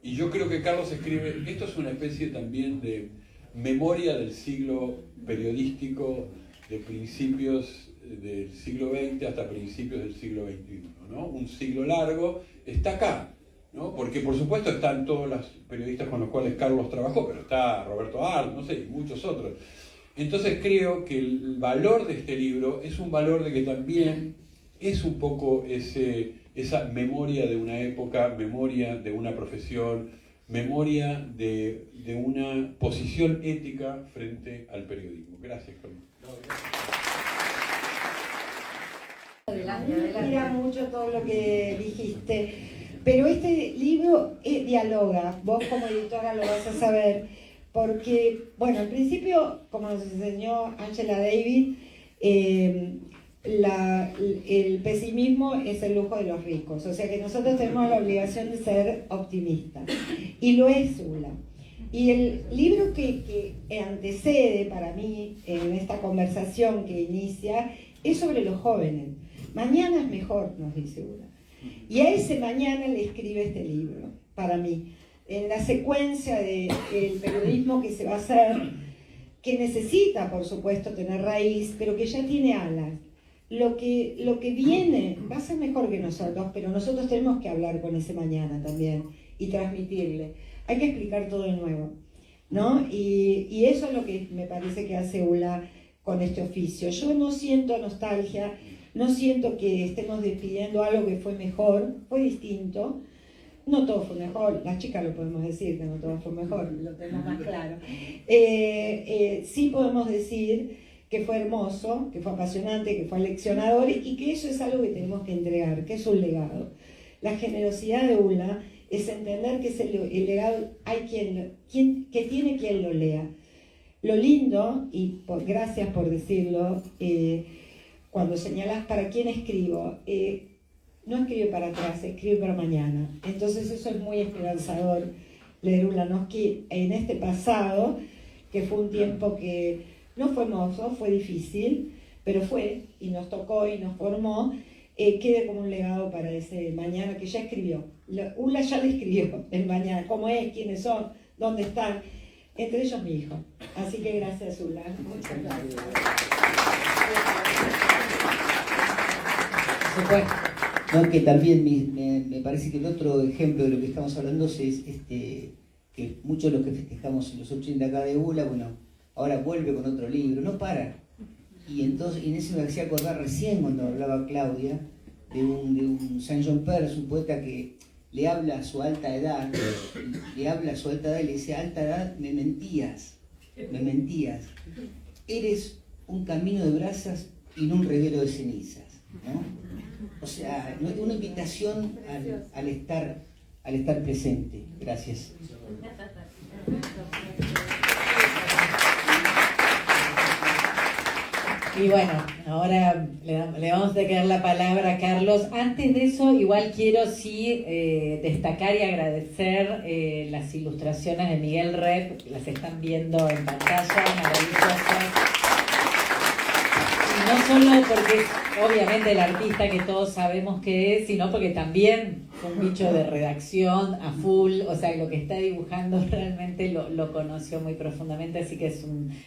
Y yo creo que Carlos escribe, esto es una especie también de memoria del siglo periodístico, de principios del siglo XX hasta principios del siglo XXI, ¿no? Un siglo largo está acá, ¿no? Porque por supuesto están todos los periodistas con los cuales Carlos trabajó, pero está Roberto Arlt, no sé, y muchos otros. Entonces creo que el valor de este libro es un valor de que también es un poco esa memoria de una época, memoria de una profesión, memoria de una posición ética frente al periodismo. Gracias, Carlos. Adelante, Me adelante. inspira mucho todo lo que dijiste. Pero este libro dialoga, vos como editora lo vas a saber, porque, bueno, al principio, como nos enseñó Angela Davis, el pesimismo es el lujo de los ricos, o sea que nosotros tenemos la obligación de ser optimistas, y lo es Ula. Y el libro que antecede para mí en esta conversación que inicia es sobre los jóvenes. Mañana es mejor, nos dice Ula. Y a ese mañana le escribe este libro, para mí, en la secuencia del periodismo que se va a hacer, que necesita, por supuesto, tener raíz, pero que ya tiene alas. Lo que viene va a ser mejor que nosotros, pero nosotros tenemos que hablar con ese mañana también y transmitirle. Hay que explicar todo de nuevo, ¿no? Y eso es lo que me parece que hace Ula con este oficio. Yo no siento nostalgia, no siento que estemos despidiendo algo que fue mejor, fue distinto. No todo fue mejor, las chicas lo podemos decir, que no todo fue mejor, lo tenemos más claro. Sí podemos decir que fue hermoso, que fue apasionante, que fue aleccionador y que eso es algo que tenemos que entregar, que es un legado. La generosidad de Ula es entender que el legado hay que tiene quien lo lea. Lo lindo, y gracias por decirlo, cuando señalas para quién escribo, no escribe para atrás, escribe para mañana. Entonces eso es muy esperanzador, leer Ulanowski en este pasado, que fue un tiempo que no fue hermoso, fue difícil, pero fue, y nos tocó y nos formó, quede como un legado para ese mañana que ya escribió. Ula ya le escribió el mañana, cómo es, quiénes son, dónde están, entre ellos mi hijo. Así que gracias, Ula. Muchas gracias. No, que también me parece que el otro ejemplo de lo que estamos hablando es que muchos de los que festejamos en los 80 acá de Ula, bueno, ahora vuelve con otro libro, no para. Y entonces, en eso me hacía acordar recién cuando hablaba Claudia de un Saint-Jean-Père, un poeta que le habla a su alta edad, y le dice: alta edad, me mentías, eres un camino de brasas y no un reguero de cenizas, ¿no? O sea, una invitación al estar presente. Gracias. Y bueno, ahora le vamos a dar la palabra a Carlos. Antes de eso, igual quiero destacar y agradecer las ilustraciones de Miguel Rep, las están viendo en pantalla, maravillosas. Y no solo porque es obviamente el artista que todos sabemos que es, sino porque también fue un bicho de redacción a full, o sea, lo que está dibujando realmente lo conoció muy profundamente, así que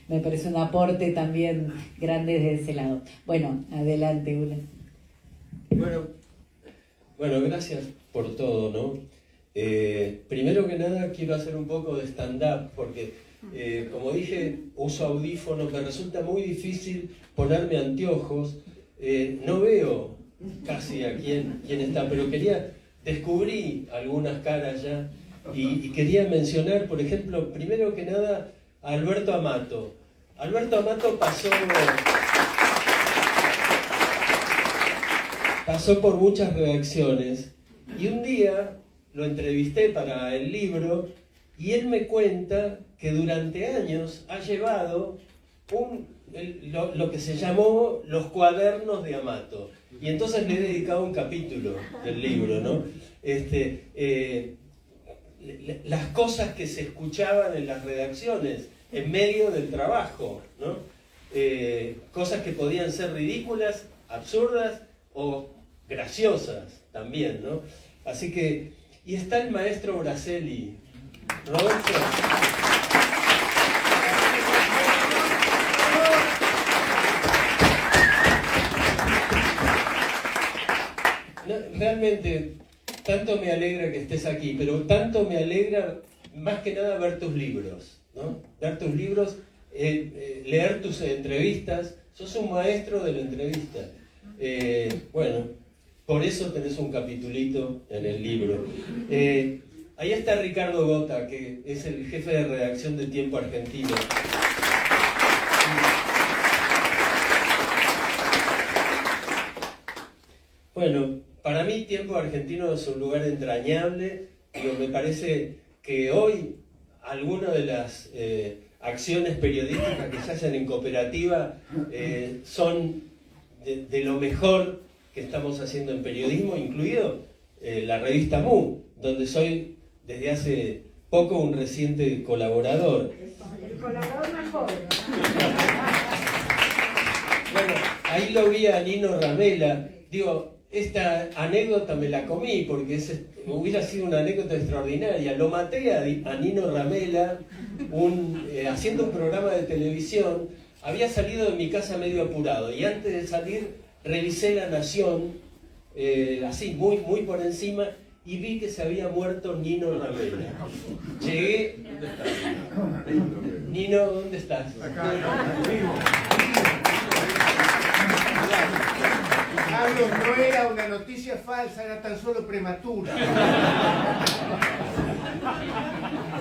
me parece un aporte también grande desde ese lado. Bueno, adelante, Ula. Bueno, gracias por todo, ¿no? Primero que nada quiero hacer un poco de stand-up, porque como dije, uso audífonos, me resulta muy difícil ponerme anteojos, no veo casi a quién está, pero descubrí algunas caras ya y quería mencionar, por ejemplo, primero que nada, a Alberto Amato. Alberto Amato pasó por muchas redacciones y un día lo entrevisté para el libro y él me cuenta que durante años ha llevado lo que se llamó los cuadernos de Amato. Y entonces le he dedicado un capítulo del libro, ¿no? Las cosas que se escuchaban en las redacciones en medio del trabajo, ¿no? Cosas que podían ser ridículas, absurdas o graciosas también, ¿no? Así que, y está el maestro Braselli, Rodolfo. Realmente, tanto me alegra que estés aquí, pero tanto me alegra más que nada ver tus libros, ¿no? Ver tus libros, leer tus entrevistas. Sos un maestro de la entrevista. Bueno, por eso tenés un capitulito en el libro. Ahí está Ricardo Gota, que es el jefe de redacción de Tiempo Argentino. Bueno, para mí Tiempo Argentino es un lugar entrañable. Digo, me parece que hoy algunas de las acciones periodísticas que se hacen en cooperativa son de lo mejor que estamos haciendo en periodismo, incluido la revista MU, donde soy desde hace poco un reciente colaborador. El colaborador más joven. Bueno, ahí lo vi a Nino Ramela. Digo, esta anécdota me la comí porque hubiera sido una anécdota extraordinaria. Lo maté a Nino Ramela haciendo un programa de televisión. Había salido de mi casa medio apurado y antes de salir revisé La Nación, así muy, muy por encima, y vi que se había muerto Nino Ramela. Llegué. ¿Dónde está? Nino, ¿dónde estás? Acá, vivo. Carlos, no era una noticia falsa, era tan solo prematura.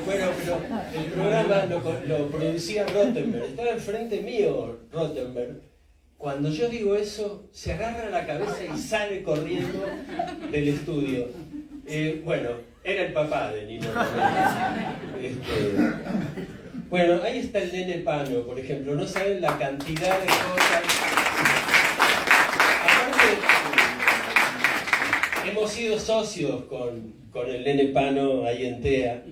Bueno, pero el programa lo producía Rottenberg. Estaba enfrente mío Rottenberg. Cuando yo digo eso, se agarra la cabeza y sale corriendo del estudio. Bueno, era el papá de Nino Ramela. Bueno, ahí está el Nene Pano, por ejemplo. No saben la cantidad de cosas. Aparte, hemos sido socios con el Nene Pano ahí en TEA.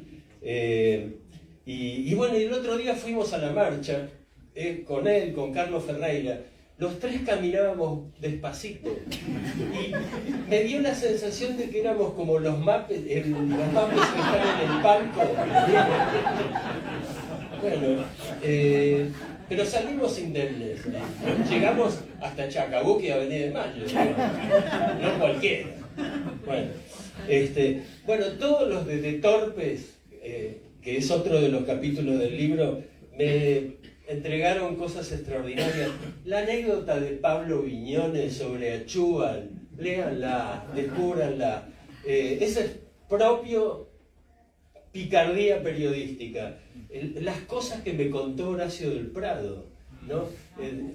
Y bueno, y el otro día fuimos a la marcha con él, con Carlos Ferreira. Los tres caminábamos despacito y me dio la sensación de que éramos como los mapes que están en el palco. Bueno, pero salimos indemnes. Llegamos hasta Chacabuco y Avenida de Mayo, no cualquiera. Bueno, todos los de Torpes, que es otro de los capítulos del libro, me entregaron cosas extraordinarias. La anécdota de Pablo Viñones sobre Achúbal, léanla, descúbranla. Esa es propio picardía periodística. Las cosas que me contó Horacio del Prado, ¿no?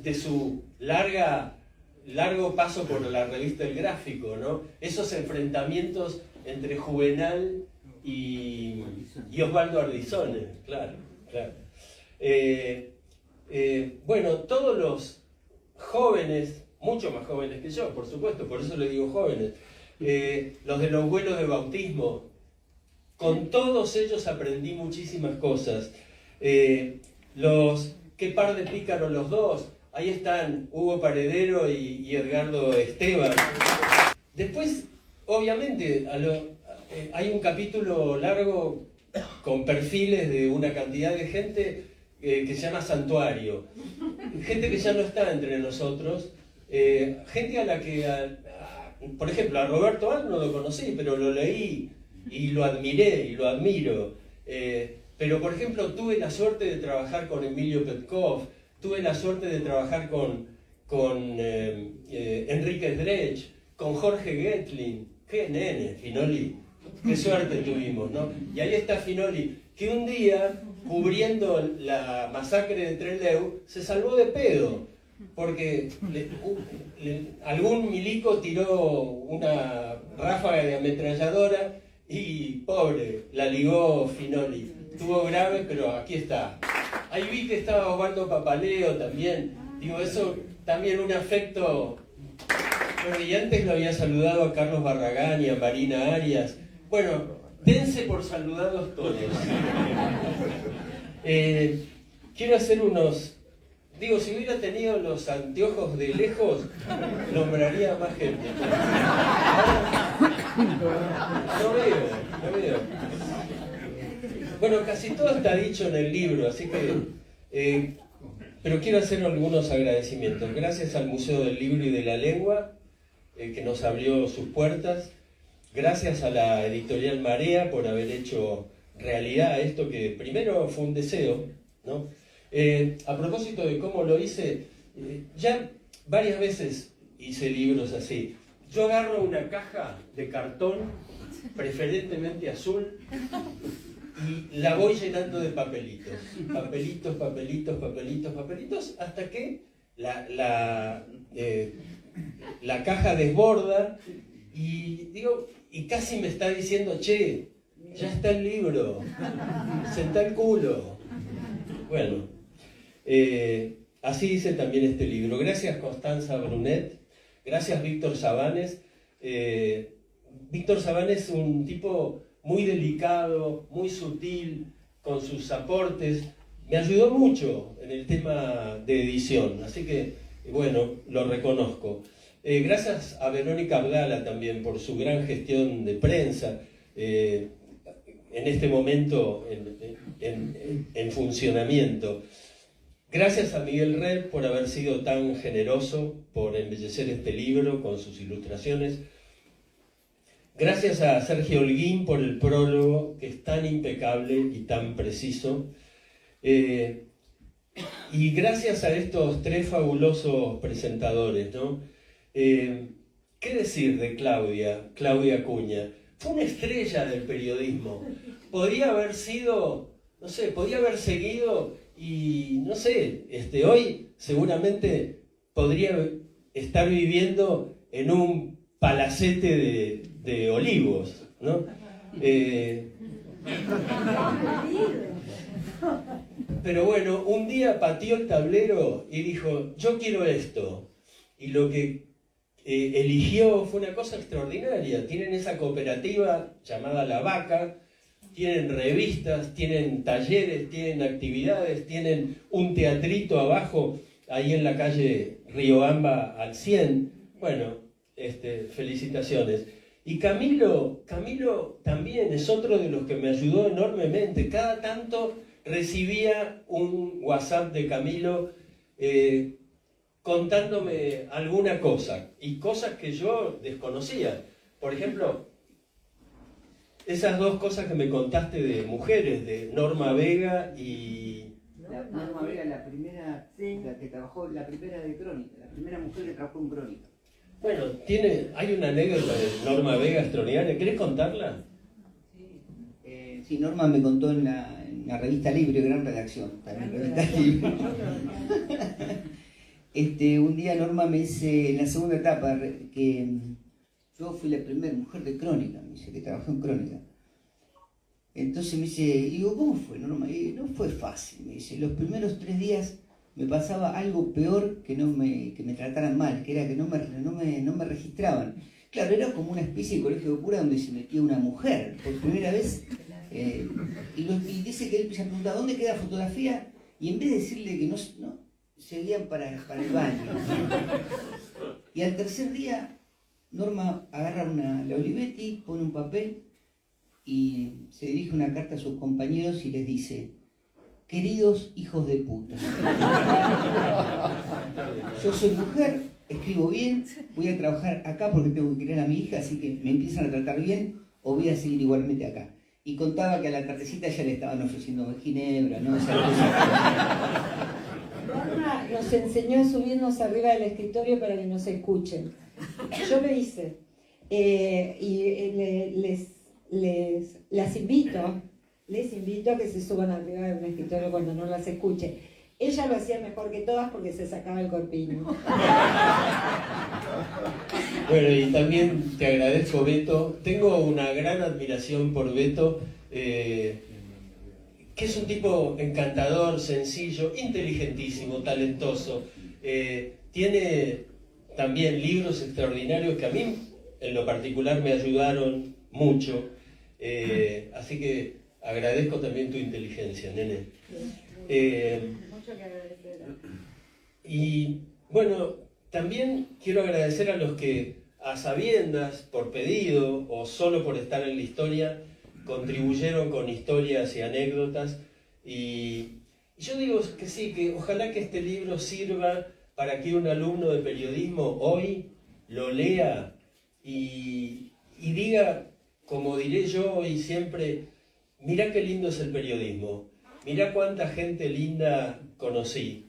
De su largo paso por la revista El Gráfico, ¿no? Esos enfrentamientos entre Juvenal y Osvaldo Ardizone, claro. Bueno, todos los jóvenes, mucho más jóvenes que yo, por supuesto, por eso le digo jóvenes, los de los vuelos de bautismo, con todos ellos aprendí muchísimas cosas. Qué par de pícaros los dos, ahí están Hugo Paredero y Edgardo Esteban. Después, obviamente, hay un capítulo largo con perfiles de una cantidad de gente que se llama Santuario. Gente que ya no está entre nosotros, gente a la que, por ejemplo, a Roberto Alt no lo conocí, pero lo leí y lo admiré y lo admiro. Pero, por ejemplo, tuve la suerte de trabajar con Emilio Petkov, tuve la suerte de trabajar con Enrique Drech, con Jorge Getlin. ¡Qué nene, Finoli! ¡Qué suerte tuvimos, ¿no? Y ahí está Finoli, que un día, cubriendo la masacre de Trelew, se salvó de pedo, porque algún milico tiró una ráfaga de ametralladora y, pobre, la ligó Finoli. Estuvo grave, pero aquí está. Ahí vi que estaba Osvaldo Papaleo también. Digo, eso también un afecto. Bueno, y antes lo había saludado a Carlos Barragán y a Marina Arias. Bueno, dense por saludados todos. Quiero hacer unos... Digo, si hubiera tenido los anteojos de lejos, nombraría a más gente. No veo. Bueno, casi todo está dicho en el libro, así que... pero quiero hacer algunos agradecimientos. Gracias al Museo del Libro y de la Lengua, que nos abrió sus puertas. Gracias a la editorial Marea por haber hecho realidad esto que primero fue un deseo, ¿no? A propósito de cómo lo hice, ya varias veces hice libros así. Yo agarro una caja de cartón, preferentemente azul, y la voy llenando de papelitos. Papelitos, hasta que la caja desborda Y digo, y casi me está diciendo, che, ya está el libro, sentá el culo. Bueno, así dice también este libro. Gracias Constanza Brunet, gracias Víctor Sabanes. Víctor Sabanes es un tipo muy delicado, muy sutil, con sus aportes. Me ayudó mucho en el tema de edición, así que, bueno, lo reconozco. Gracias a Verónica Abdala también por su gran gestión de prensa, en este momento en funcionamiento. Gracias a Miguel Red por haber sido tan generoso, por embellecer este libro con sus ilustraciones. Gracias a Sergio Holguín por el prólogo, que es tan impecable y tan preciso. Y gracias a estos tres fabulosos presentadores, ¿no? ¿Qué decir de Claudia Acuña? Fue una estrella del periodismo. Podría haber sido, no sé, podía haber seguido y, no sé, hoy seguramente podría estar viviendo en un palacete de olivos, ¿no? Pero bueno, un día pateó el tablero y dijo, yo quiero esto. Y lo que eligió fue una cosa extraordinaria. Tienen esa cooperativa llamada La Vaca, tienen revistas, tienen talleres, tienen actividades, tienen un teatrito abajo, ahí en la calle Riobamba al 100. Bueno, felicitaciones. Y Camilo también es otro de los que me ayudó enormemente. Cada tanto recibía un WhatsApp de Camilo contándome alguna cosa, y cosas que yo desconocía. Por ejemplo, esas dos cosas que me contaste de mujeres, de Norma Vega y... Norma Vega, la primera, la que trabajó, la primera de Crónica, la primera mujer que trabajó en Crónica. Bueno, hay una anécdota de Norma Vega extraordinaria. ¿Querés contarla? Sí, Norma me contó en la revista Libre, gran redacción, también revista Libre. Un día Norma me dice, en la segunda etapa, que yo fui la primera mujer de Crónica, me dice, que trabajó en Crónica. Entonces me dice, y digo, ¿cómo fue, Norma? Y no fue fácil, me dice, los primeros 3 días me pasaba algo peor que me trataran mal, que era que no me registraban. Claro, era como una especie de colegio de cura donde se metía una mujer por primera vez. Y dice que él se preguntaba, ¿dónde queda fotografía? Y en vez de decirle que no seguían para el baño. Y al tercer día, Norma agarra la Olivetti, pone un papel y se dirige una carta a sus compañeros y les dice, queridos hijos de puta, yo soy mujer, escribo bien, voy a trabajar acá porque tengo que criar a mi hija, así que me empiezan a tratar bien o voy a seguir igualmente acá. Y contaba que a la tardecita ya le estaban ofreciendo ginebra, ¿no? Norma nos enseñó a subirnos arriba del escritorio para que nos escuchen. Yo lo hice. Les invito a que se suban arriba de un escritorio cuando no las escuche. Ella lo hacía mejor que todas porque se sacaba el corpiño. Bueno, y también te agradezco, Beto. Tengo una gran admiración por Beto, que es un tipo encantador, sencillo, inteligentísimo, talentoso. Tiene también libros extraordinarios que a mí, en lo particular, me ayudaron mucho. Así que agradezco también tu inteligencia, nene. Mucho que agradecer. Y bueno, también quiero agradecer a los que, a sabiendas, por pedido o solo por estar en la historia, contribuyeron con historias y anécdotas. Y yo digo que sí, que ojalá que este libro sirva para que un alumno de periodismo hoy lo lea y diga, como diré yo hoy siempre, mirá qué lindo es el periodismo, mirá cuánta gente linda conocí.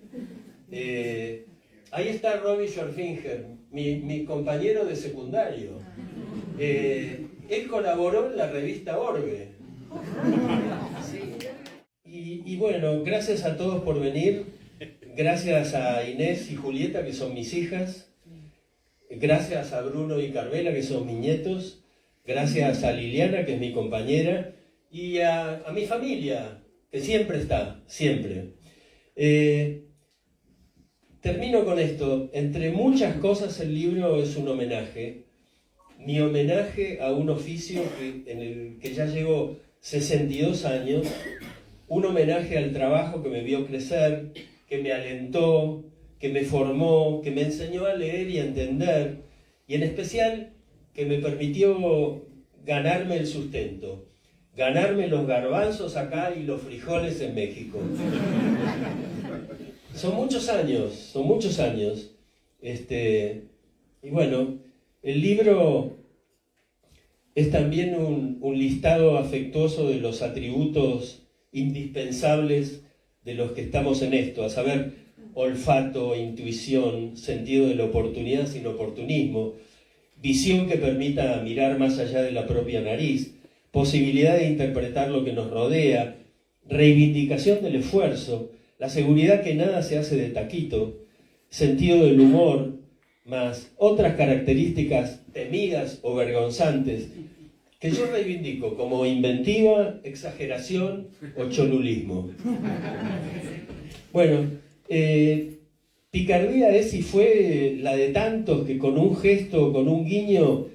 Ahí está Robbie Schorfinger, mi compañero de secundario. Él colaboró en la revista Orbe. Y bueno, gracias a todos por venir. Gracias a Inés y Julieta, que son mis hijas. gracias a Bruno y Carmela, que son mis nietos, gracias a Liliana, que es mi compañera, y a mi familia, que siempre está, siempre. Termino con esto. Entre muchas cosas, el libro es un homenaje. Mi homenaje a un oficio en el que ya llevo 62 años, un homenaje al trabajo que me vio crecer, que me alentó, que me formó, que me enseñó a leer y a entender, y en especial que me permitió ganarme el sustento, ganarme los garbanzos acá y los frijoles en México. Son muchos años. Y bueno, el libro es también un listado afectuoso de los atributos indispensables de los que estamos en esto, a saber, olfato, intuición, sentido de la oportunidad sin oportunismo, visión que permita mirar más allá de la propia nariz, posibilidad de interpretar lo que nos rodea, reivindicación del esfuerzo, la seguridad que nada se hace de taquito, sentido del humor, más otras características temidas o vergonzantes que yo reivindico como inventiva, exageración o cholulismo. Bueno, picardía es y fue la de tantos que con un gesto, con un guiño,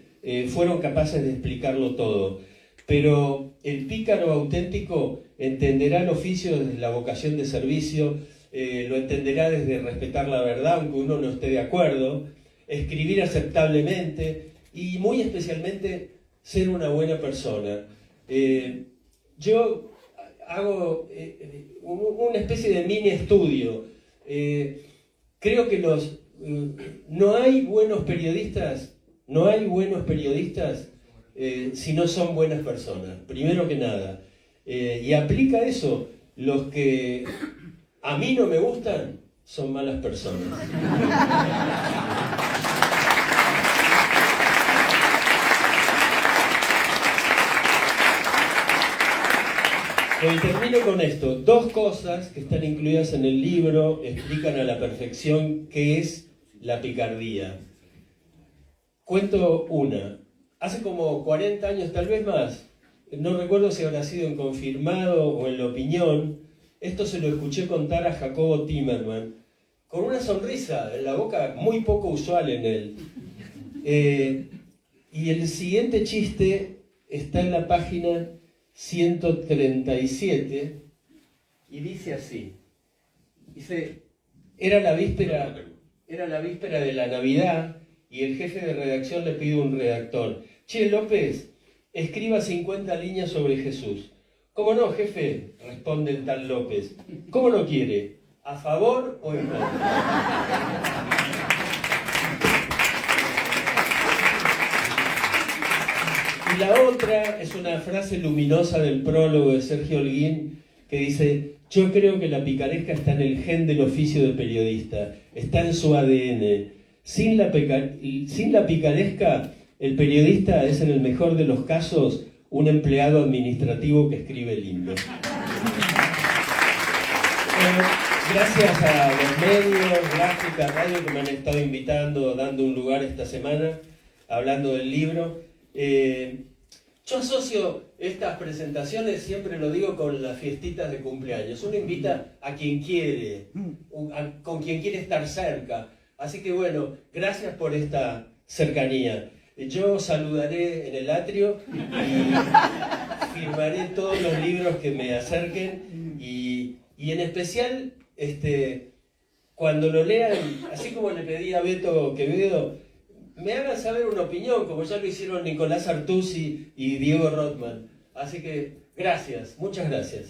fueron capaces de explicarlo todo. Pero el pícaro auténtico entenderá el oficio desde la vocación de servicio, lo entenderá desde respetar la verdad, aunque uno no esté de acuerdo, escribir aceptablemente y muy especialmente ser una buena persona. Yo hago una especie de mini estudio. Creo que no hay buenos periodistas si no son buenas personas, primero que nada. Y aplica eso, los que a mí no me gustan son malas personas. Y termino con esto. 2 cosas que están incluidas en el libro explican a la perfección qué es la picardía. Cuento una. Hace como 40 años, tal vez más, no recuerdo si habrá sido en Confirmado o en La Opinión, esto se lo escuché contar a Jacobo Timerman, con una sonrisa en la boca muy poco usual en él. Y el siguiente chiste está en la página 137 y dice así. Dice, era la víspera de la Navidad y el jefe de redacción le pide a un redactor: Che, López, escriba 50 líneas sobre Jesús. ¿Cómo no, jefe?, responde el tal López. ¿Cómo lo quiere? ¿A favor o en contra? Y la otra es una frase luminosa del prólogo de Sergio Holguín que dice: yo creo que la picaresca está en el gen del oficio de periodista, está en su ADN. Sin la picaresca, el periodista es en el mejor de los casos un empleado administrativo que escribe lindo. Gracias a los medios, Gráfica, Radio, que me han estado invitando, dando un lugar esta semana, hablando del libro. Yo asocio estas presentaciones, siempre lo digo, con las fiestitas de cumpleaños. Uno invita a quien quiere, con quien quiere estar cerca. Así que bueno, gracias por esta cercanía. Yo saludaré en el atrio y firmaré todos los libros que me acerquen y en especial cuando lo lean, así como le pedí a Beto Quevedo, me hagan saber una opinión, como ya lo hicieron Nicolás Artusi y Diego Rothman. Así que gracias, muchas gracias.